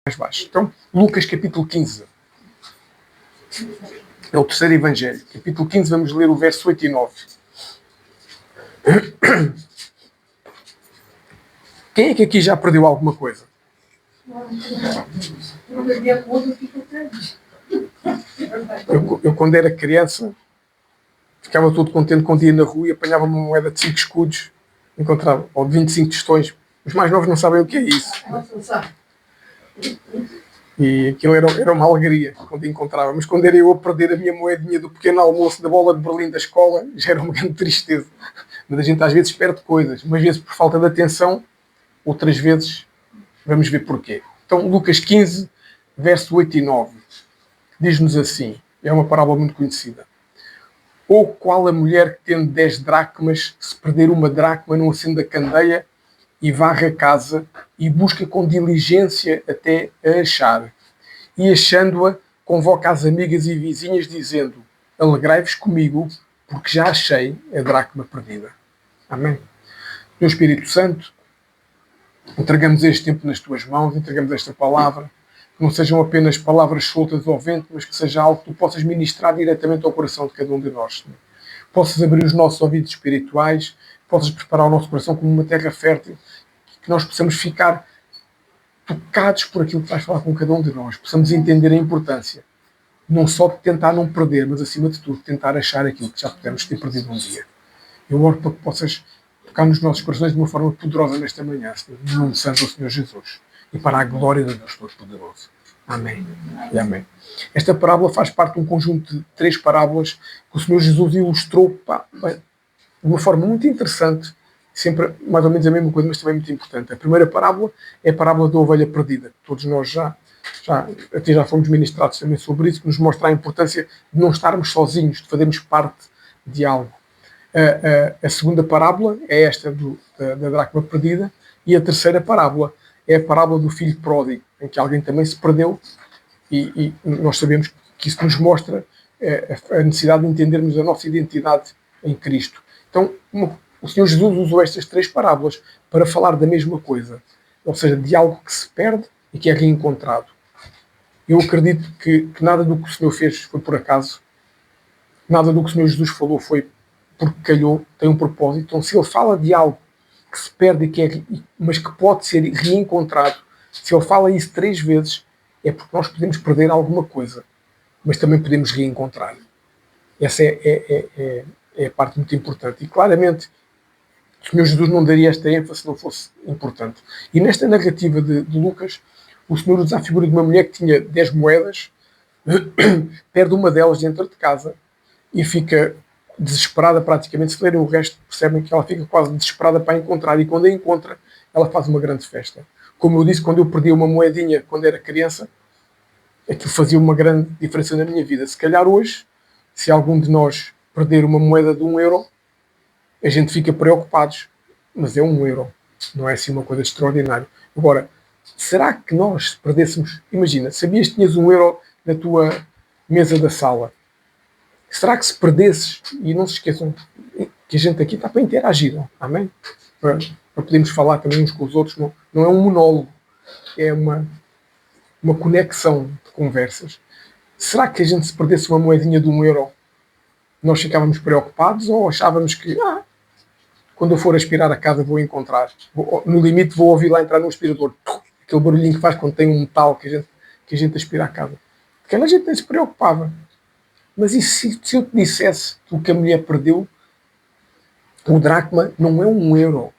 mais baixo. Então, Lucas capítulo 15. É o terceiro evangelho. Capítulo 15, vamos ler o verso 8 e 9. Quem é que aqui já perdeu alguma coisa? Eu quando era criança, ficava todo contente com um dia na rua e apanhava uma moeda de 5 escudos, encontrava, ou de 25 tostões. Os mais novos não sabem o que é isso. E aquilo era uma alegria quando encontrava. Mas quando era eu a perder a minha moedinha do pequeno almoço da bola de Berlim da escola, já era uma grande tristeza. Mas a gente às vezes perde coisas. Umas vezes por falta de atenção, outras vezes vamos ver porquê. Então, Lucas 15, verso 8 e 9, diz-nos assim, é uma parábola muito conhecida. Ou qual a mulher que tendo 10 dracmas, se perder uma dracma, não acende a candeia e varre a casa e busca com diligência até a achar. E achando-a, convoca as amigas e vizinhas, dizendo: alegrai-vos comigo, porque já achei a dracma perdida. Amém. Meu Espírito Santo, entregamos este tempo nas tuas mãos, entregamos esta palavra, que não sejam apenas palavras soltas ao vento, mas que seja algo que tu possas ministrar diretamente ao coração de cada um de nós, Senhor. Possas abrir os nossos ouvidos espirituais, possas preparar o nosso coração como uma terra fértil, que nós possamos ficar tocados por aquilo que vais falar com cada um de nós, possamos entender a importância, não só de tentar não perder, mas acima de tudo, tentar achar aquilo que já pudemos ter perdido um dia. Eu oro para que possas tocar nos nossos corações de uma forma poderosa nesta manhã, Senhor, no nome santo do Senhor Jesus, e para a glória de Deus Todo-Poderoso. Amém. E amém. Esta parábola faz parte de um conjunto de 3 parábolas que o Senhor Jesus ilustrou de uma forma muito interessante, sempre mais ou menos a mesma coisa, mas também muito importante. A primeira parábola é a parábola da ovelha perdida. Todos nós já fomos ministrados também sobre isso, que nos mostra a importância de não estarmos sozinhos, de fazermos parte de algo. A segunda parábola é esta da dracma perdida, e a terceira parábola é a parábola do filho pródigo, em que alguém também se perdeu, e nós sabemos que isso nos mostra a necessidade de entendermos a nossa identidade em Cristo. Então, o Senhor Jesus usou estas 3 parábolas para falar da mesma coisa, ou seja, de algo que se perde e que é reencontrado. Eu acredito que nada do que o Senhor fez foi por acaso, nada do que o Senhor Jesus falou foi porque calhou, tem um propósito. Então, se Ele fala de algo que se perde, mas que pode ser reencontrado, se Ele fala isso 3 vezes, é porque nós podemos perder alguma coisa, mas também podemos reencontrar. Essa é a parte muito importante. E claramente, o Senhor Jesus não daria esta ênfase se não fosse importante. E nesta narrativa de Lucas, o Senhor usa a figura de uma mulher que tinha 10 moedas, perde uma delas dentro de casa e fica desesperada praticamente. Se lerem o resto, percebem que ela fica quase desesperada para a encontrar, e quando a encontra, ela faz uma grande festa. Como eu disse, quando eu perdi uma moedinha quando era criança, aquilo fazia uma grande diferença na minha vida. Se calhar hoje, se algum de nós perder uma moeda de 1 euro, a gente fica preocupados, mas é 1 euro, não é assim uma coisa extraordinária. Agora, será que nós perdêssemos, imagina, sabias que tinhas 1 euro na tua mesa da sala, será que se perdesses, e não se esqueçam que a gente aqui está para interagir, amém? Para podermos falar também uns com os outros, não é um monólogo, é uma conexão de conversas. Será que a gente se perdesse uma moedinha de 1 euro, nós ficávamos preocupados, ou achávamos que quando eu for aspirar a casa vou encontrar, no limite vou ouvir lá entrar no aspirador, aquele barulhinho que faz quando tem um metal que a gente aspira a casa. Aquela gente nem se preocupava. Mas e se eu te dissesse que o que a mulher perdeu, o dracma não é 1 euro.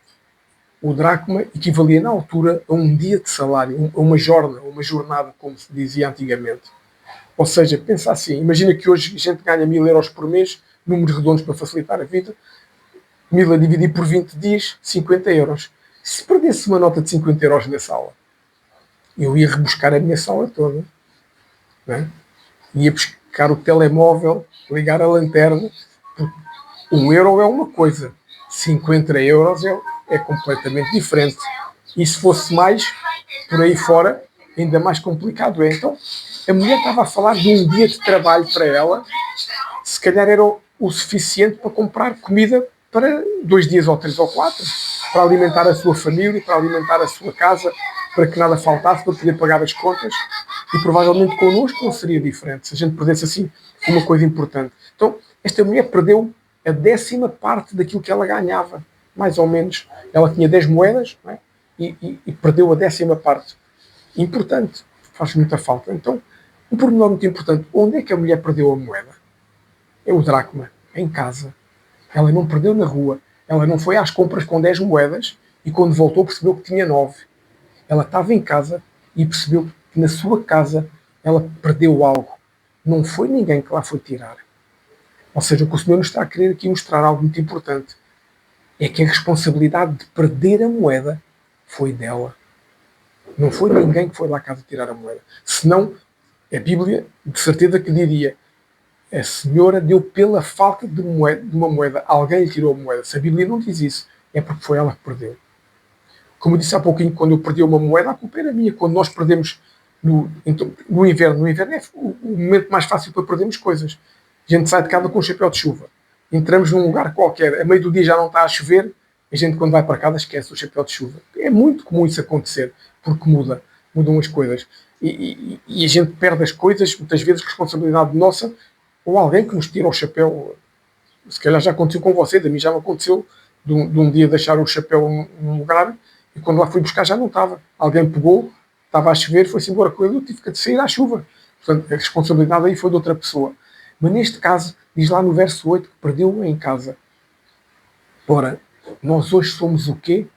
O dracma equivalia na altura a um dia de salário, a uma jornada, como se dizia antigamente. Ou seja, pensa assim, imagina que hoje a gente ganha 1000 euros por mês, números redondos para facilitar a vida, 1000 a dividir por 20 dias, 50 euros. Se perdesse uma nota de 50 euros na sala, eu ia rebuscar a minha sala toda. Não é? Ia buscar o telemóvel, ligar a lanterna. 1 euro é uma coisa, 50 euros é completamente diferente. E se fosse mais, por aí fora, ainda mais complicado é. Então, a mulher estava a falar de um dia de trabalho para ela, se calhar era o suficiente para comprar comida para 2 dias ou 3 ou 4, para alimentar a sua família, para alimentar a sua casa, para que nada faltasse, para poder pagar as contas, e provavelmente connosco não seria diferente, se a gente perdesse assim uma coisa importante. Então, esta mulher perdeu a 10ª parte daquilo que ela ganhava, mais ou menos. Ela tinha 10 moedas, não é? E perdeu a 10ª parte. Importante, faz muita falta. Então, um pormenor muito importante, onde é que a mulher perdeu a moeda? É o dracma, é em casa. Ela não perdeu na rua, ela não foi às compras com 10 moedas e quando voltou percebeu que tinha 9. Ela estava em casa e percebeu que na sua casa ela perdeu algo. Não foi ninguém que lá foi tirar. Ou seja, o que o Senhor nos está a querer aqui mostrar algo muito importante é que a responsabilidade de perder a moeda foi dela. Não foi ninguém que foi lá à casa tirar a moeda. Senão, a Bíblia, de certeza que diria, a senhora deu pela falta de uma moeda. Alguém lhe tirou a moeda. Se a Bíblia não diz isso, é porque foi ela que perdeu. Como eu disse há pouquinho, quando eu perdi uma moeda, a culpa era minha. Quando nós perdemos no inverno é o momento mais fácil para perdermos coisas. A gente sai de casa com um chapéu de chuva. Entramos num lugar qualquer, a meio do dia já não está a chover, a gente quando vai para casa esquece o chapéu de chuva. É muito comum isso acontecer, porque mudam as coisas. E a gente perde as coisas, muitas vezes responsabilidade nossa, ou alguém que nos tira o chapéu. Se calhar já aconteceu com vocês, a mim já me aconteceu de um dia deixar o chapéu num lugar e quando lá fui buscar já não estava. Alguém pegou, estava a chover, foi-se embora com ele, eu tive que sair à chuva. Portanto, a responsabilidade aí foi de outra pessoa. Mas neste caso, diz lá no verso 8 que perdeu em casa. Ora, nós hoje somos o quê?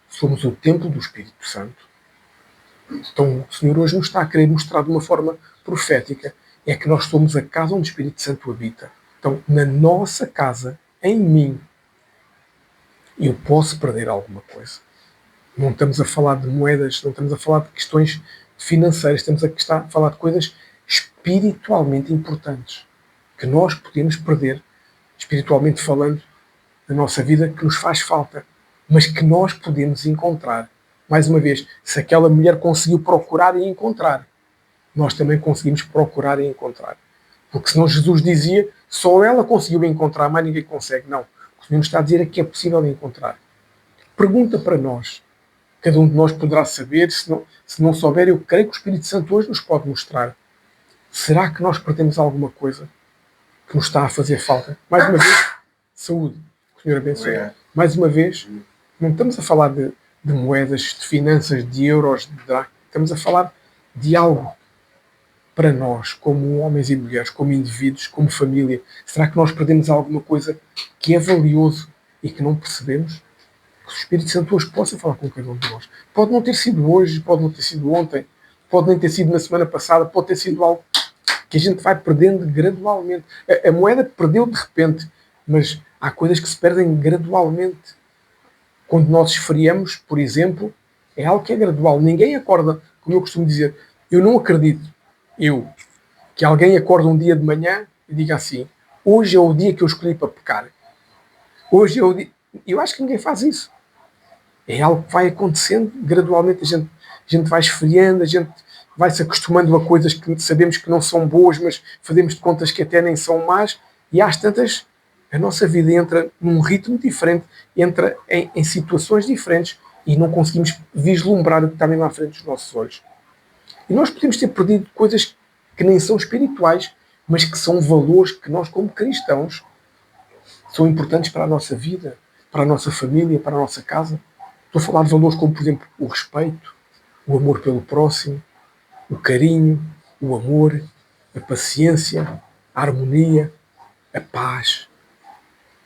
Somos o templo do Espírito Santo. Então, o Senhor hoje nos está a querer mostrar de uma forma profética é que nós somos a casa onde o Espírito Santo habita. Então, na nossa casa, em mim, eu posso perder alguma coisa. Não estamos a falar de moedas, não estamos a falar de questões financeiras, estamos a falar de coisas espiritualmente importantes que nós podemos perder, espiritualmente falando, na nossa vida, que nos faz falta, mas que nós podemos encontrar. Mais uma vez, se aquela mulher conseguiu procurar e encontrar, nós também conseguimos procurar e encontrar. Porque senão Jesus dizia, só ela conseguiu encontrar, mais ninguém consegue. Não. O que Senhor nos está a dizer é que é possível encontrar. Pergunta para nós. Cada um de nós poderá saber, se não souber, eu creio que o Espírito Santo hoje nos pode mostrar. Será que nós perdemos alguma coisa que nos está a fazer falta? Mais uma vez, saúde. Que o Senhor abençoe. Mais uma vez, não estamos a falar de moedas, de finanças, de euros, de dracmas. Estamos a falar de algo para nós, como homens e mulheres, como indivíduos, como família. Será que nós perdemos alguma coisa que é valioso e que não percebemos? Que o Espírito Santo hoje possa falar com cada um de nós. Pode não ter sido hoje, pode não ter sido ontem, pode nem ter sido na semana passada, pode ter sido algo que a gente vai perdendo gradualmente. A moeda perdeu de repente, mas há coisas que se perdem gradualmente. Quando nós esfriamos, por exemplo, é algo que é gradual. Ninguém acorda, como eu costumo dizer, eu não acredito, que alguém acorde um dia de manhã e diga assim, hoje é o dia que eu escolhi para pecar. Hoje é o dia... Eu acho que ninguém faz isso. É algo que vai acontecendo gradualmente, a gente vai esfriando, a gente vai se acostumando a coisas que sabemos que não são boas, mas fazemos de contas que até nem são más, e às tantas a nossa vida entra num ritmo diferente, entra em situações diferentes e não conseguimos vislumbrar o que está mesmo à frente dos nossos olhos. E nós podemos ter perdido coisas que nem são espirituais, mas que são valores que nós, como cristãos, são importantes para a nossa vida, para a nossa família, para a nossa casa. Estou a falar de valores como, por exemplo, o respeito, o amor pelo próximo, o carinho, o amor, a paciência, a harmonia, a paz.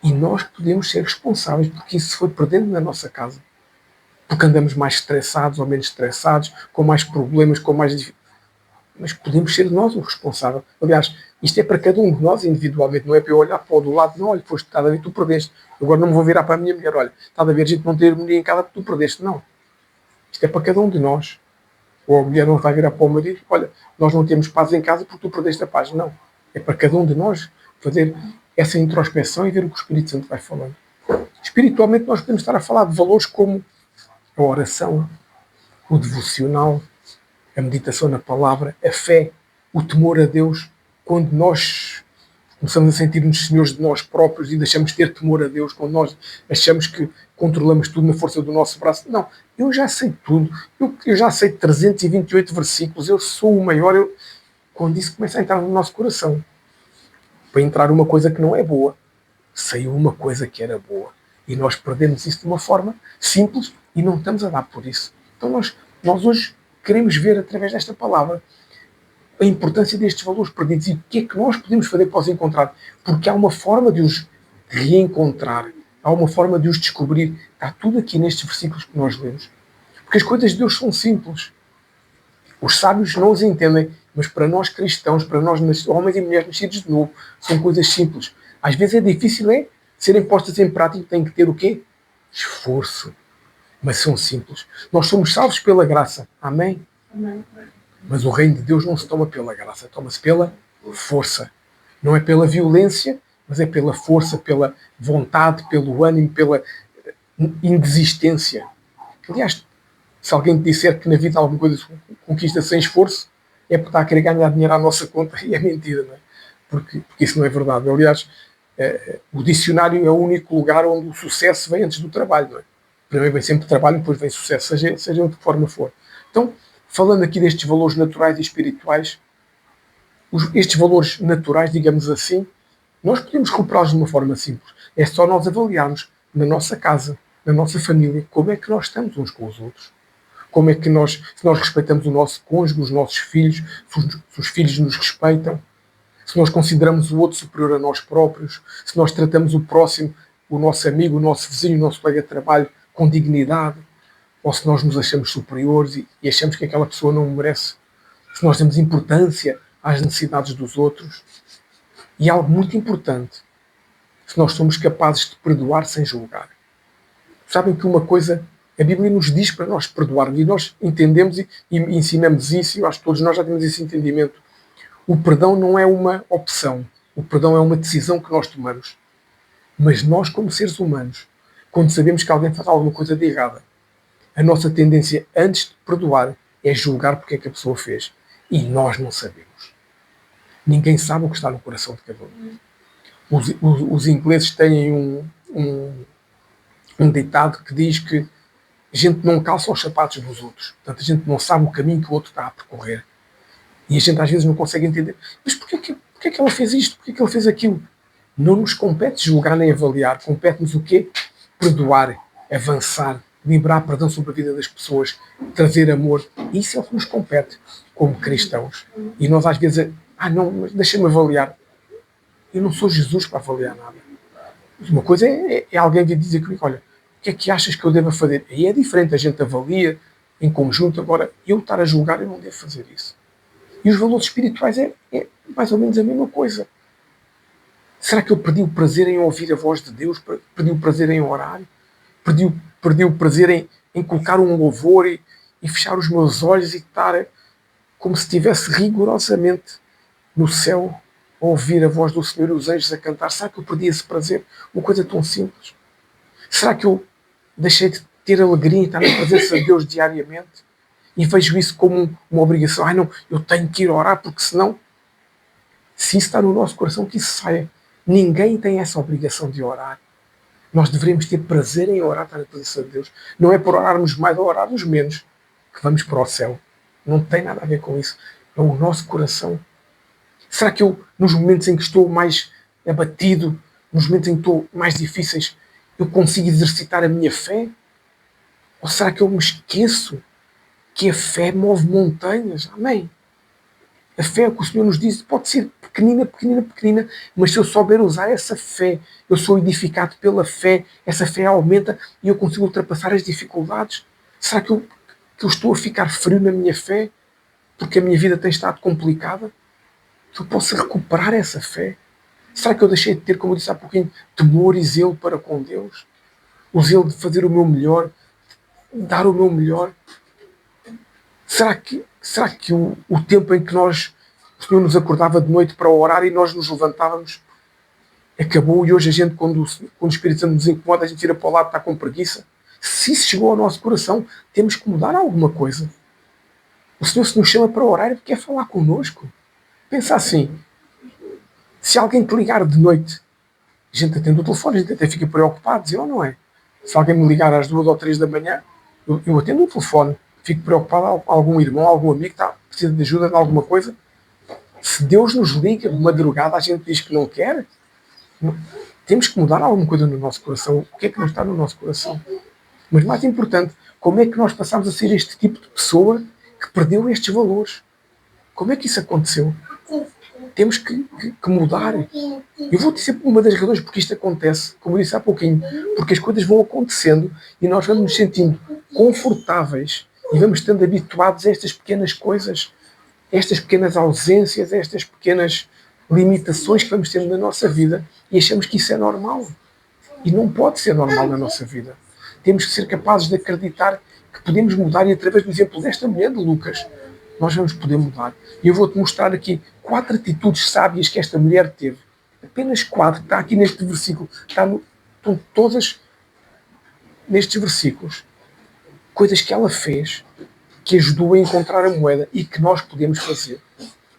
E nós podemos ser responsáveis porque isso se foi perdendo na nossa casa. Porque andamos mais estressados ou menos estressados, com mais problemas, com mais dificuldades. Mas podemos ser nós o responsável. Aliás, isto é para cada um de nós individualmente, não é para eu olhar para o do lado, não, olha, foste, está a ver, tu perdeste. Agora não me vou virar para a minha mulher, olha, está a ver, a gente não ter harmonia em casa porque tu perdeste. Não. Isto é para cada um de nós. Ou a mulher não vai virar para o marido, olha, nós não temos paz em casa porque tu perdeste a paz. Não. É para cada um de nós fazer essa introspeção e ver o que o Espírito Santo vai falando. Espiritualmente nós podemos estar a falar de valores como a oração, o devocional, a meditação na palavra, a fé, o temor a Deus. Quando nós começamos a sentir-nos senhores de nós próprios e deixamos de ter temor a Deus quando nós achamos que controlamos tudo na força do nosso braço. Não, eu já sei tudo, eu já sei 328 versículos, eu sou o maior. Quando isso começa a entrar no nosso coração, para entrar uma coisa que não é boa, saiu uma coisa que era boa. E nós perdemos isso de uma forma simples e não estamos a dar por isso. Então nós hoje queremos ver, através desta palavra, a importância destes valores perdidos e o que é que nós podemos fazer para os encontrar. Porque há uma forma de os reencontrar, há uma forma de os descobrir. Está tudo aqui nestes versículos que nós lemos. Porque as coisas de Deus são simples. Os sábios não os entendem, mas para nós cristãos, para nós homens e mulheres nascidos de novo, são coisas simples. Às vezes é difícil, serem postas em prática, tem que ter o quê? Esforço. Mas são simples. Nós somos salvos pela graça. Amém? Amém. Mas o reino de Deus não se toma pela graça, toma-se pela força. Não é pela violência, mas é pela força, pela vontade, pelo ânimo, pela indesistência. Aliás, se alguém te disser que na vida alguma coisa se conquista sem esforço, é porque está a querer ganhar dinheiro à nossa conta e é mentira, não é? Porque isso não é verdade. Aliás, o dicionário é o único lugar onde o sucesso vem antes do trabalho, não é? Primeiro vem sempre o trabalho, depois vem o sucesso, seja de que forma for. Então, falando aqui destes valores naturais e espirituais, estes valores naturais, digamos assim, nós podemos recuperá-los de uma forma simples. É só nós avaliarmos na nossa casa, na nossa família, como é que nós estamos uns com os outros. Como é que se nós respeitamos o nosso cônjuge, os nossos filhos, se os filhos nos respeitam, se nós consideramos o outro superior a nós próprios, se nós tratamos o próximo, o nosso amigo, o nosso vizinho, o nosso colega de trabalho com dignidade, ou se nós nos achamos superiores e achamos que aquela pessoa não merece, se nós damos importância às necessidades dos outros. E algo muito importante, se nós somos capazes de perdoar sem julgar. Sabem que uma coisa, a Bíblia nos diz para nós perdoarmos, e nós entendemos e ensinamos isso, e eu acho que todos nós já temos esse entendimento. O perdão não é uma opção, o perdão é uma decisão que nós tomamos. Mas nós, como seres humanos, quando sabemos que alguém faz alguma coisa de errada, a nossa tendência, antes de perdoar, é julgar porque é que a pessoa fez. E nós não sabemos. Ninguém sabe o que está no coração de cada um. Os ingleses têm um ditado que diz que a gente não calça os sapatos dos outros. Portanto, a gente não sabe o caminho que o outro está a percorrer. E a gente às vezes não consegue entender. Mas porquê que ela fez isto? Porquê que ele fez aquilo? Não nos compete julgar nem avaliar. Compete-nos o quê? Perdoar, avançar, liberar perdão sobre a vida das pessoas, trazer amor. Isso é o que nos compete como cristãos. E nós às vezes, não, mas deixa-me avaliar. Eu não sou Jesus para avaliar nada. Uma coisa é alguém vir dizer comigo, olha, o que é que achas que eu devo fazer? Aí é diferente, a gente avalia em conjunto. Agora, eu estar a julgar, eu não devo fazer isso. E os valores espirituais é mais ou menos a mesma coisa. Será que eu perdi o prazer em ouvir a voz de Deus? Perdi o prazer em orar? Perdi o prazer em colocar um louvor e fechar os meus olhos e estar como se estivesse rigorosamente no céu a ouvir a voz do Senhor e os anjos a cantar? Será que eu perdi esse prazer? Uma coisa tão simples. Será que eu deixei de ter alegria em estar na presença de Deus diariamente? E vejo isso como uma obrigação. Não, eu tenho que ir orar, porque senão, se isso está no nosso coração, que isso saia. Ninguém tem essa obrigação de orar. Nós devemos ter prazer em orar, estar na presença de Deus. Não é por orarmos mais ou orarmos menos que vamos para o céu. Não tem nada a ver com isso. É o nosso coração. Será que eu, nos momentos em que estou mais abatido, nos momentos em que estou mais difíceis, eu consigo exercitar a minha fé? Ou será que eu me esqueço que a fé move montanhas? Amém. A fé, o que o Senhor nos diz, pode ser pequenina, pequenina, pequenina, mas se eu souber usar essa fé, eu sou edificado pela fé, essa fé aumenta e eu consigo ultrapassar as dificuldades. Será que eu estou a ficar frio na minha fé porque a minha vida tem estado complicada? Que eu possa recuperar essa fé? Será que eu deixei de ter, como eu disse há pouquinho, temor e zelo para com Deus? O zelo de fazer o meu melhor, dar o meu melhor? Será que o tempo em que o Senhor nos acordava de noite para orar e nós nos levantávamos acabou, e hoje a gente, quando o Espírito Santo nos incomoda, a gente tira para o lado e está com preguiça? Se isso chegou ao nosso coração, temos que mudar alguma coisa. O Senhor, se nos chama para orar, é porque quer falar connosco. Pensa assim, Se alguém te ligar de noite, a gente atende o telefone, a gente até fica preocupado, dizer, não é? Se alguém me ligar às 2 ou 3 da manhã, eu atendo o telefone, fico preocupado, algum irmão, algum amigo precisa de ajuda de alguma coisa. Se Deus nos liga de madrugada, a gente diz que não quer, temos que mudar alguma coisa no nosso coração. O que é que não está no nosso coração? Mas mais importante, como é que nós passamos a ser este tipo de pessoa que perdeu estes valores? Como é que isso aconteceu? Temos que mudar. Eu vou dizer uma das razões porque isto acontece, como eu disse há pouquinho, porque as coisas vão acontecendo e nós vamos nos sentindo confortáveis e vamos estando habituados a estas pequenas coisas, estas pequenas ausências, estas pequenas limitações que vamos tendo na nossa vida e achamos que isso é normal. E não pode ser normal na nossa vida. Temos que ser capazes de acreditar que podemos mudar e através do exemplo desta mulher de Lucas, nós vamos poder mudar. E eu vou-te mostrar aqui 4 atitudes sábias que esta mulher teve. Apenas 4, está aqui neste versículo, estão todas nestes versículos. Coisas que ela fez, que ajudou a encontrar a moeda e que nós podemos fazer.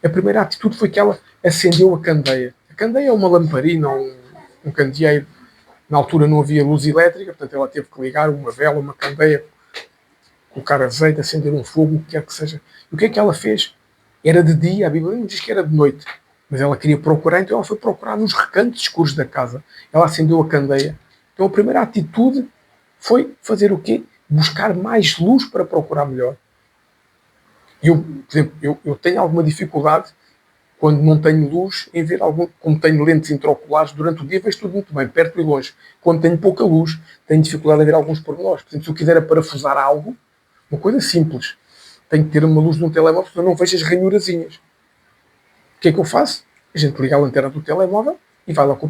A primeira atitude foi que ela acendeu a candeia. A candeia é uma lamparina, um candeeiro. Na altura não havia luz elétrica, portanto ela teve que ligar uma vela, uma candeia, colocar azeite, acender um fogo, o que quer que seja. E o que é que ela fez? Era de dia, a Bíblia não diz que era de noite, mas ela queria procurar, então ela foi procurar nos recantos escuros da casa. Ela acendeu a candeia. Então a primeira atitude foi fazer o quê? Buscar mais luz para procurar melhor. Por exemplo, eu tenho alguma dificuldade quando não tenho luz em ver como tenho lentes intraoculares durante o dia, vejo tudo muito bem, perto e longe. Quando tenho pouca luz, tenho dificuldade em ver alguns pormenores. Por exemplo, se eu quiser parafusar algo, uma coisa simples, tenho que ter uma luz num telemóvel, porque eu não vejo as ranhurazinhas. O que é que eu faço? A gente liga a lanterna do telemóvel e vai lá com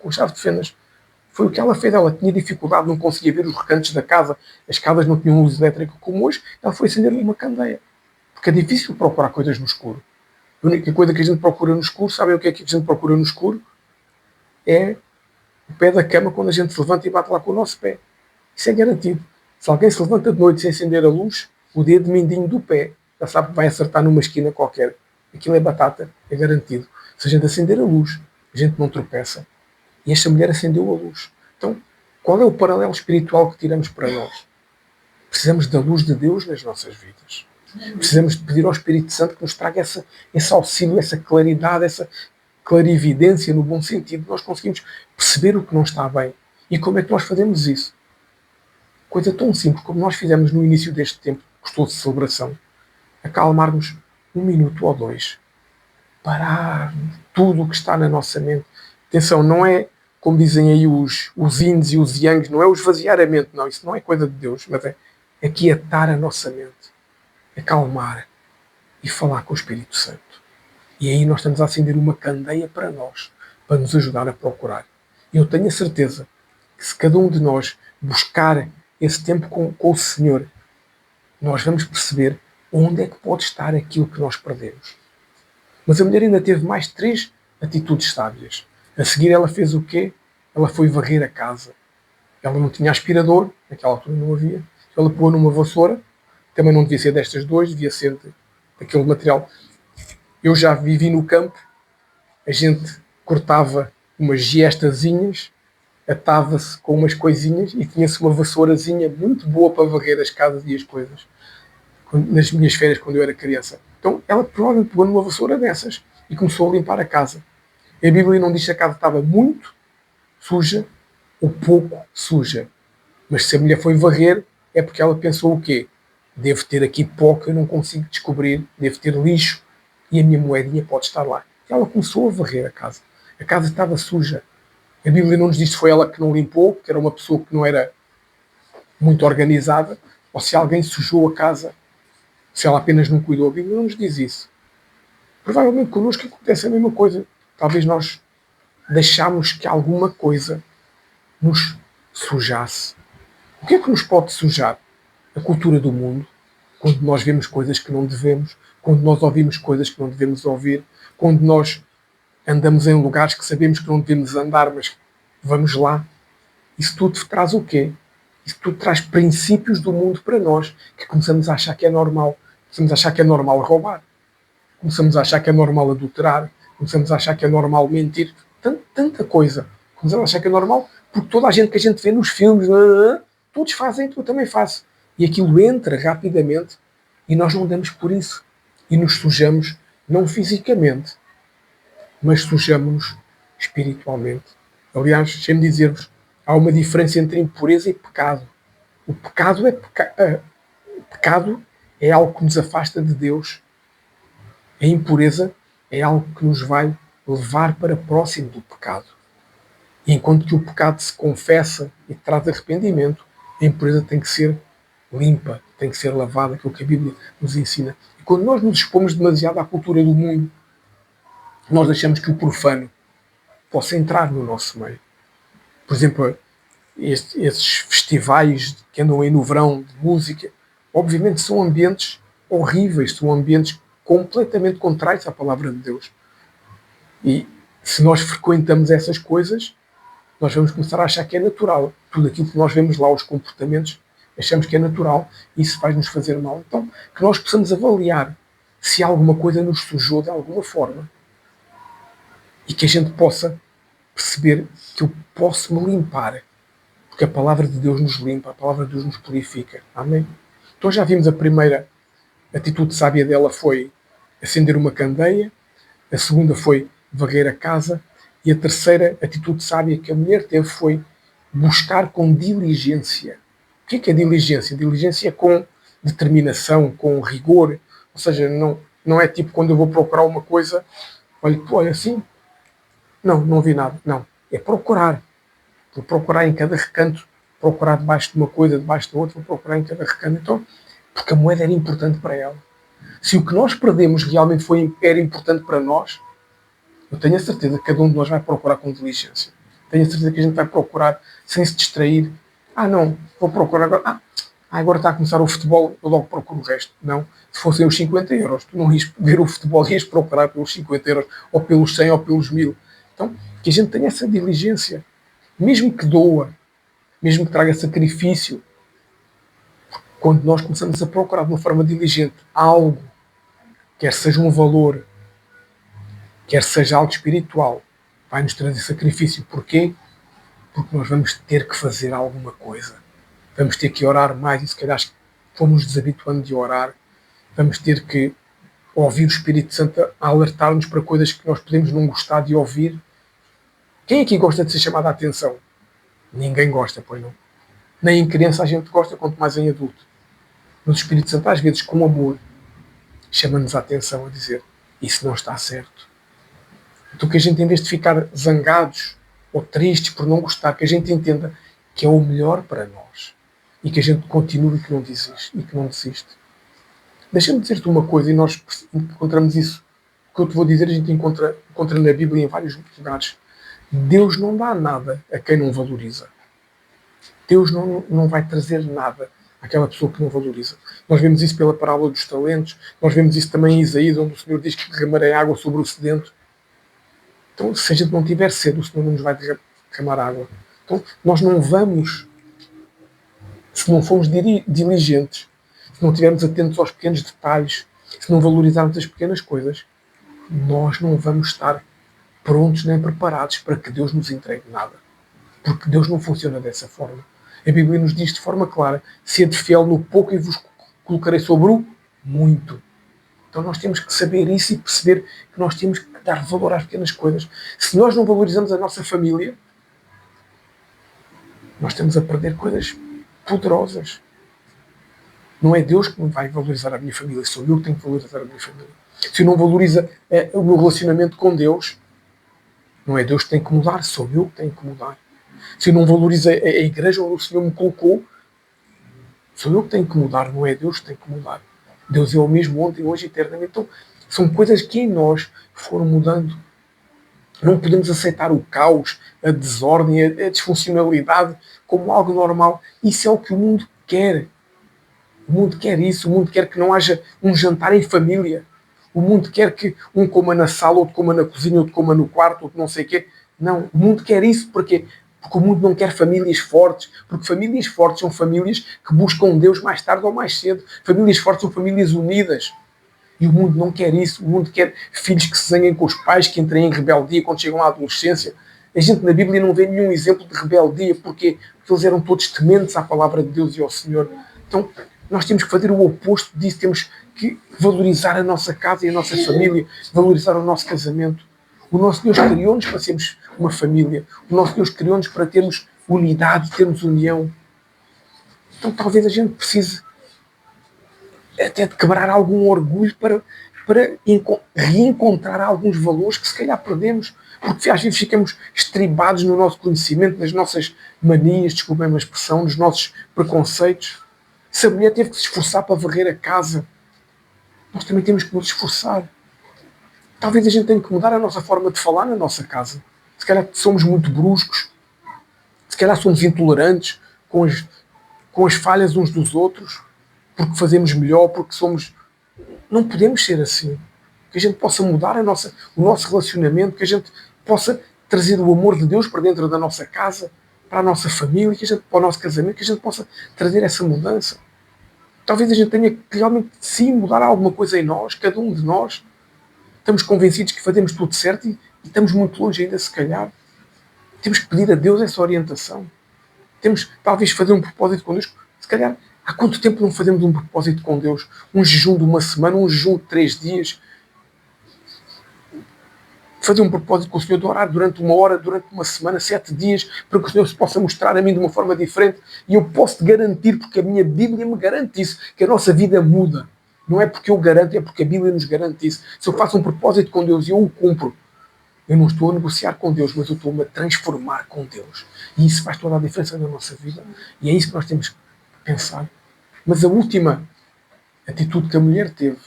a chave de fendas. Foi o que ela fez. Ela tinha dificuldade, não conseguia ver os recantos da casa, as casas não tinham luz elétrica como hoje, ela foi acender uma candeia. Porque é difícil procurar coisas no escuro. A única coisa que a gente procura no escuro, sabem o que é que a gente procura no escuro? É o pé da cama quando a gente se levanta e bate lá com o nosso pé. Isso é garantido. Se alguém se levanta de noite sem acender a luz, o dedo mindinho do pé já sabe que vai acertar numa esquina qualquer. Aquilo é batata, é garantido. Se a gente acender a luz, a gente não tropeça. E esta mulher acendeu a luz. Então, qual é o paralelo espiritual que tiramos para nós? Precisamos da luz de Deus nas nossas vidas. Precisamos de pedir ao Espírito Santo que nos traga esse auxílio, essa claridade, essa clarividência no bom sentido. Nós conseguimos perceber o que não está bem. E como é que nós fazemos isso? Coisa tão simples como nós fizemos no início deste tempo, gostoso de celebração. Acalmarmos 1 minuto ou 2. Parar tudo o que está na nossa mente. Atenção, não é, como dizem aí os yins e os yangs, não é o esvaziar a mente, não. Isso não é coisa de Deus, mas é aquietar a nossa mente. Acalmar e falar com o Espírito Santo. E aí nós estamos a acender uma candeia para nós, para nos ajudar a procurar. Eu tenho a certeza que se cada um de nós buscar esse tempo com o Senhor, nós vamos perceber onde é que pode estar aquilo que nós perdemos. Mas a mulher ainda teve mais 3 atitudes sábias. A seguir ela fez o quê? Ela foi varrer a casa. Ela não tinha aspirador, naquela altura não havia. Ela pôs numa vassoura. Também não devia ser destas 2, devia ser daquele material. Eu já vivi no campo, a gente cortava umas giestazinhas, atava-se com umas coisinhas e tinha-se uma vassourazinha muito boa para varrer as casas e as coisas. Nas minhas férias, quando eu era criança. Então, ela provavelmente pegou numa vassoura dessas e começou a limpar a casa. A Bíblia não diz se a casa estava muito suja ou pouco suja. Mas se a mulher foi varrer, é porque ela pensou o quê? Devo ter aqui pó que eu não consigo descobrir, devo ter lixo e a minha moedinha pode estar lá. E ela começou a varrer a casa. A casa estava suja. A Bíblia não nos diz se foi ela que não limpou, que era uma pessoa que não era muito organizada, ou se alguém sujou a casa, se ela apenas não cuidou. A Bíblia não nos diz isso. Provavelmente connosco acontece a mesma coisa. Talvez nós deixámos que alguma coisa nos sujasse. O que é que nos pode sujar? A cultura do mundo, quando nós vemos coisas que não devemos, quando nós ouvimos coisas que não devemos ouvir, quando nós andamos em lugares que sabemos que não devemos andar, mas vamos lá. Isso tudo traz o quê? Isso tudo traz princípios do mundo para nós, que começamos a achar que é normal. Começamos a achar que é normal roubar. Começamos a achar que é normal adulterar. começamos a achar que é normal mentir, tanta coisa. Começamos a achar que é normal, porque toda a gente que a gente vê nos filmes, todos fazem, eu também faço. E aquilo entra rapidamente e nós não damos por isso. E nos sujamos, não fisicamente, mas sujamos-nos espiritualmente. Aliás, deixem-me dizer-vos, há uma diferença entre impureza e pecado. O pecado é algo que nos afasta de Deus. A impureza é algo que nos vai levar para próximo do pecado. E enquanto que o pecado se confessa e traz arrependimento, a impureza tem que ser limpa, tem que ser lavada, aquilo que a Bíblia nos ensina. E quando nós nos expomos demasiado à cultura do mundo, nós deixamos que o profano possa entrar no nosso meio. Por exemplo, esses festivais que andam aí no verão de música, obviamente são ambientes horríveis, são ambientes completamente contrários à palavra de Deus. E se nós frequentamos essas coisas, nós vamos começar a achar que é natural. Tudo aquilo que nós vemos lá, os comportamentos, achamos que é natural e isso vai nos fazer mal. Então, que nós possamos avaliar se alguma coisa nos sujou de alguma forma e que a gente possa perceber que eu posso me limpar, porque a palavra de Deus nos limpa, a palavra de Deus nos purifica. Amém? Então já vimos a primeira atitude sábia dela foi acender uma candeia, a segunda foi varrer a casa e a terceira atitude sábia que a mulher teve foi buscar com diligência. O que é diligência? Diligência com determinação, com rigor, ou seja, não é tipo quando eu vou procurar uma coisa, olha assim, não vi nada. Não, é procurar. Vou procurar em cada recanto, procurar debaixo de uma coisa, debaixo da outra, vou procurar em cada recanto. Então, porque a moeda era importante para ela. Se o que nós perdemos realmente era importante para nós, eu tenho a certeza que cada um de nós vai procurar com diligência. Tenho a certeza que a gente vai procurar sem se distrair. Não, vou procurar agora. Agora está a começar o futebol, eu logo procuro o resto. Não, se fossem os 50 euros, tu não ias ver o futebol, ias procurar pelos 50 euros, ou pelos 100, ou pelos 1000. Então, que a gente tenha essa diligência. Mesmo que doa, mesmo que traga sacrifício, quando nós começamos a procurar de uma forma diligente algo, quer seja um valor, quer seja algo espiritual, vai nos trazer sacrifício. Porquê? Porque nós vamos ter que fazer alguma coisa. Vamos ter que orar mais e se calhar fomos desabituando de orar. Vamos ter que ouvir o Espírito Santo a alertar-nos para coisas que nós podemos não gostar de ouvir. Quem aqui gosta de ser chamado a atenção? Ninguém gosta, pois não. Nem em criança a gente gosta, quanto mais em adulto. Mas o Espírito Santo, às vezes, com amor, chama-nos a atenção a dizer: isso não está certo. Então que a gente, em vez de ficar zangados ou tristes por não gostar, que a gente entenda que é o melhor para nós. E que a gente continue e que não desiste. Deixa-me dizer-te uma coisa, e nós encontramos isso. O que eu te vou dizer, a gente encontra na Bíblia em vários lugares. Deus não dá nada a quem não valoriza. Deus não vai trazer nada àquela pessoa que não valoriza. Nós vemos isso pela parábola dos talentos, nós vemos isso também em Isaías, onde o Senhor diz que derramarei água sobre o sedento. Então, se a gente não tiver sede, o Senhor não nos vai derramar água. Então, nós não vamos, se não formos diligentes, se não estivermos atentos aos pequenos detalhes, se não valorizarmos as pequenas coisas, nós não vamos estar prontos nem preparados para que Deus nos entregue nada. Porque Deus não funciona dessa forma. A Bíblia nos diz de forma clara: sede fiel no pouco e vos colocarei sobre o muito. Então nós temos que saber isso e perceber que nós temos que dar valor às pequenas coisas. Se nós não valorizamos a nossa família, nós estamos a perder coisas poderosas. Não é Deus que me vai valorizar a minha família, sou eu que tenho que valorizar a minha família. Se eu não valorizo o meu relacionamento com Deus, não é Deus que tem que mudar, sou eu que tenho que mudar. Se eu não valorizo a igreja onde o Senhor me colocou, sou eu que tenho que mudar, não é Deus que tem que mudar. Deus é o mesmo ontem, hoje e eternamente. Então, são coisas que em nós foram mudando. Não podemos aceitar o caos, a desordem, a disfuncionalidade como algo normal. Isso é o que o mundo quer. O mundo quer isso. O mundo quer que não haja um jantar em família. O mundo quer que um coma na sala, outro coma na cozinha, outro coma no quarto, outro não sei o quê. Não, o mundo quer isso porque o mundo não quer famílias fortes, porque famílias fortes são famílias que buscam Deus mais tarde ou mais cedo. Famílias fortes são famílias unidas. E o mundo não quer isso. O mundo quer filhos que se zanguem com os pais, que entrem em rebeldia quando chegam à adolescência. A gente na Bíblia não vê nenhum exemplo de rebeldia. Porquê? Porque eles eram todos tementes à palavra de Deus e ao Senhor. Então, nós temos que fazer o oposto disso. Temos que valorizar a nossa casa e a nossa família, valorizar o nosso casamento. O nosso Deus criou-nos para sermos uma família. O nosso Deus criou-nos para termos unidade, termos união. Então talvez a gente precise até de quebrar algum orgulho para reencontrar alguns valores que se calhar perdemos. Porque às vezes ficamos estribados no nosso conhecimento, nas nossas manias, desculpem a expressão, nos nossos preconceitos. Se a mulher teve que se esforçar para varrer a casa, nós também temos que nos esforçar. Talvez a gente tenha que mudar a nossa forma de falar na nossa casa. Se calhar somos muito bruscos, se calhar somos intolerantes com as falhas uns dos outros, porque fazemos melhor, porque somos... Não podemos ser assim. Que a gente possa mudar o nosso relacionamento, que a gente possa trazer o amor de Deus para dentro da nossa casa, para a nossa família, para o nosso casamento, que a gente possa trazer essa mudança. Talvez a gente tenha que realmente sim mudar alguma coisa em nós, cada um de nós. Estamos convencidos que fazemos tudo certo e estamos muito longe ainda, se calhar. Temos que pedir a Deus essa orientação. Temos, talvez, fazer um propósito com Deus. Se calhar, há quanto tempo não fazemos um propósito com Deus? Um jejum de uma semana, um jejum de 3 dias. Fazer um propósito com o Senhor de orar durante 1 hora, durante uma semana, 7 dias, para que o Senhor se possa mostrar a mim de uma forma diferente. E eu posso-te garantir, porque a minha Bíblia me garante isso, que a nossa vida muda. Não é porque eu garanto, é porque a Bíblia nos garante isso. Se eu faço um propósito com Deus e eu o cumpro, eu não estou a negociar com Deus, mas eu estou-me a transformar com Deus. E isso faz toda a diferença na nossa vida. E é isso que nós temos que pensar. Mas a última atitude que a mulher teve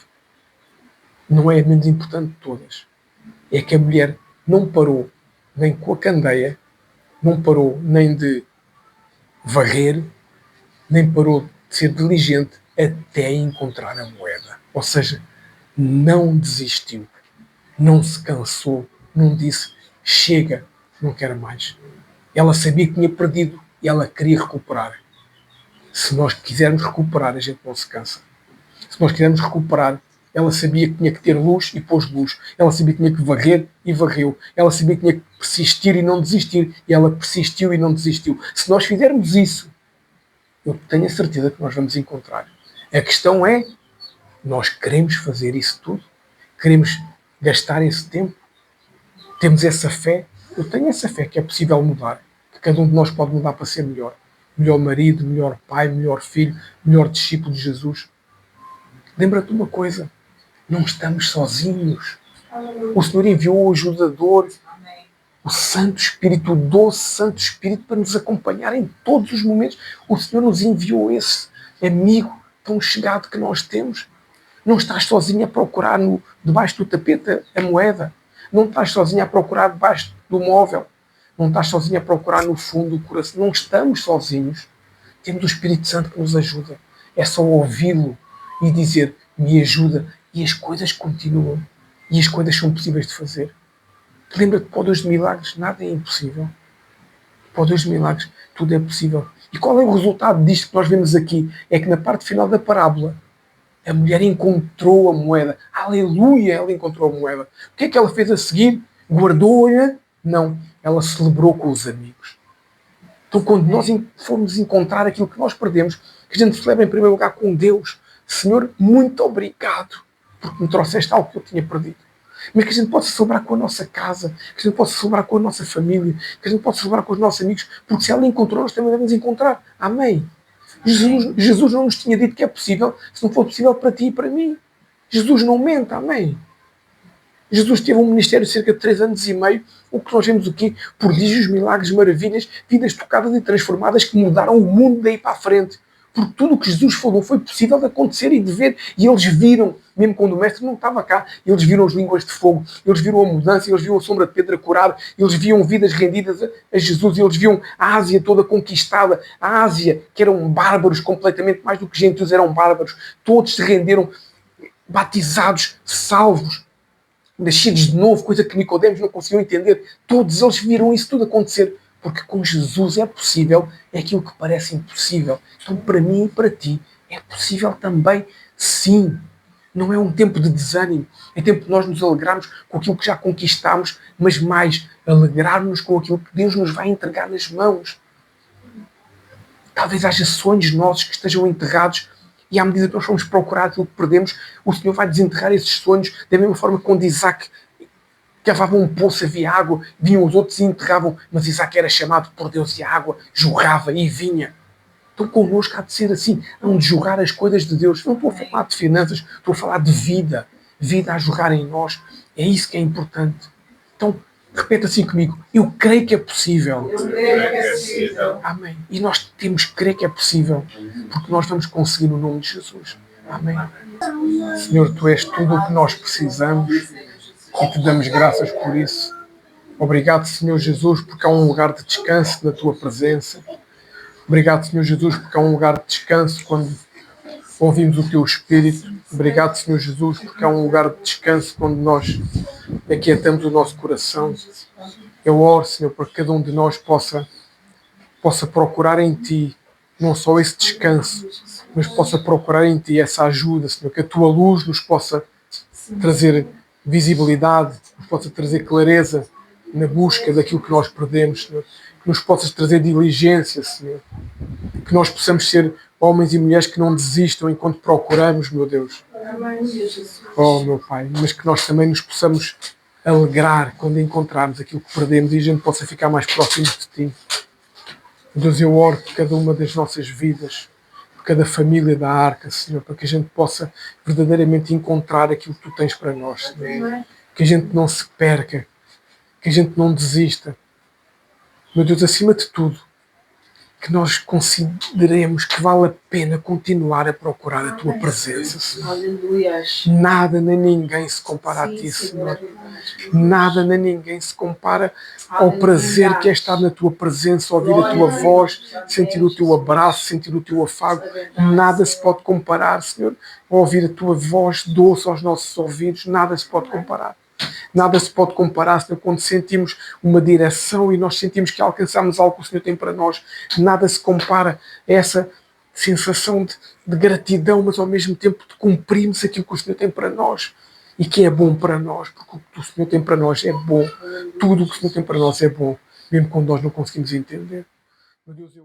não é a menos importante de todas. É que a mulher não parou nem com a candeia, não parou nem de varrer, nem parou de ser diligente até encontrar a moeda. Ou seja, não desistiu, não se cansou, não disse, chega, não quero mais. Ela sabia que tinha perdido e ela queria recuperar. Se nós quisermos recuperar, a gente não se cansa. Se nós quisermos recuperar, ela sabia que tinha que ter luz e pôs luz. Ela sabia que tinha que varrer e varreu. Ela sabia que tinha que persistir e não desistir. E ela persistiu e não desistiu. Se nós fizermos isso, eu tenho a certeza que nós vamos encontrar. A questão é, nós queremos fazer isso tudo? Queremos gastar esse tempo? Temos essa fé? Eu tenho essa fé que é possível mudar. Que cada um de nós pode mudar para ser melhor. Melhor marido, melhor pai, melhor filho, melhor discípulo de Jesus. Lembra-te de uma coisa. Não estamos sozinhos. O Senhor enviou o ajudador, o Santo Espírito, o doce Santo Espírito, para nos acompanhar em todos os momentos. O Senhor nos enviou esse amigo tão chegado que nós temos. Não estás sozinho a procurar debaixo do tapete a moeda. Não estás sozinho a procurar debaixo do móvel. Não estás sozinho a procurar no fundo do coração. Não estamos sozinhos. Temos o Espírito Santo que nos ajuda. É só ouvi-lo e dizer, me ajuda. E as coisas continuam. E as coisas são possíveis de fazer. Lembra-te, para o Deus de milagres, nada é impossível. Para o Deus de milagres, tudo é possível. E qual é o resultado disto que nós vemos aqui? É que na parte final da parábola, a mulher encontrou a moeda. Aleluia, ela encontrou a moeda. O que é que ela fez a seguir? Guardou-a? Não. Ela celebrou com os amigos. Então, quando nós formos encontrar aquilo que nós perdemos, que a gente celebra em primeiro lugar com Deus. Senhor, muito obrigado, porque me trouxeste algo que eu tinha perdido. Mas que a gente possa celebrar com a nossa casa, que a gente possa celebrar com a nossa família, que a gente possa celebrar com os nossos amigos, porque se ela encontrou, nós também devemos encontrar. Amém. Jesus não nos tinha dito que é possível, se não for possível para ti e para mim. Jesus não mente, amém. Jesus teve um ministério de cerca de 3 anos e meio, o que nós vemos aqui, prodígios, milagres, maravilhas, vidas tocadas e transformadas que mudaram o mundo daí para a frente. Porque tudo o que Jesus falou foi possível de acontecer e de ver. E eles viram, mesmo quando o mestre não estava cá, eles viram as línguas de fogo, eles viram a mudança, eles viram a sombra de pedra curada, eles viam vidas rendidas a Jesus, eles viam a Ásia toda conquistada, a Ásia, que eram bárbaros completamente, mais do que gentios, eram bárbaros. Todos se renderam, batizados, salvos, nascidos de novo, coisa que Nicodemos não conseguiu entender. Todos eles viram isso tudo acontecer. Porque com Jesus é possível, é aquilo que parece impossível. Então, para mim e para ti, é possível também, sim. Não é um tempo de desânimo. É tempo de nós nos alegrarmos com aquilo que já conquistámos, mas mais, alegrarmos com aquilo que Deus nos vai entregar nas mãos. Talvez haja sonhos nossos que estejam enterrados e à medida que nós formos procurar aquilo que perdemos, o Senhor vai desenterrar esses sonhos da mesma forma que quando Isaac cavava um poço, havia água, vinham os outros e enterravam, mas Isaac era chamado por Deus e a água jorrava e vinha. Então connosco há de ser assim, hão de jorrar as coisas de Deus. Não estou a falar de finanças, estou a falar de vida. Vida a jorrar em nós. É isso que é importante. Então, repete assim comigo. Eu creio que é possível. Eu creio que é possível. Amém. E nós temos que crer que é possível, porque nós vamos conseguir no nome de Jesus. Amém. Senhor, Tu és tudo o que nós precisamos e Te damos graças por isso. Obrigado, Senhor Jesus, porque há um lugar de descanso na Tua presença. Obrigado, Senhor Jesus, porque há um lugar de descanso quando ouvimos o Teu Espírito. Obrigado, Senhor Jesus, porque há um lugar de descanso quando nós aquietamos o nosso coração. Eu oro, Senhor, para que cada um de nós possa procurar em Ti não só esse descanso, mas possa procurar em Ti essa ajuda, Senhor, que a Tua luz nos possa trazer visibilidade, nos possa trazer clareza na busca daquilo que nós perdemos, Senhor. Que nos possas trazer diligência, Senhor. Que nós possamos ser homens e mulheres que não desistam enquanto procuramos, meu Deus. Oh, meu Pai, mas que nós também nos possamos alegrar quando encontrarmos aquilo que perdemos e a gente possa ficar mais próximo de Ti. Deus, eu oro por cada uma das nossas vidas, por cada família da Arca, Senhor, para que a gente possa verdadeiramente encontrar aquilo que Tu tens para nós, Senhor. Que a gente não se perca, que a gente não desista. Meu Deus, acima de tudo, que nós consideremos que vale a pena continuar a procurar a Tua presença, Senhor. Nada nem ninguém se compara a Ti, Senhor. Nada nem ninguém se compara ao prazer que é estar na Tua presença, ouvir a Tua voz, sentir o Teu abraço, sentir o Teu afago. Nada se pode comparar, Senhor, a ouvir a Tua voz doce aos nossos ouvidos. Nada se pode comparar. Nada se pode comparar, Senhor, quando sentimos uma direção e nós sentimos que alcançamos algo que o Senhor tem para nós. Nada se compara a essa sensação de gratidão, mas ao mesmo tempo de cumprirmos aquilo que o Senhor tem para nós e que é bom para nós, porque o que o Senhor tem para nós é bom. Tudo o que o Senhor tem para nós é bom, mesmo quando nós não conseguimos entender. Meu Deus, eu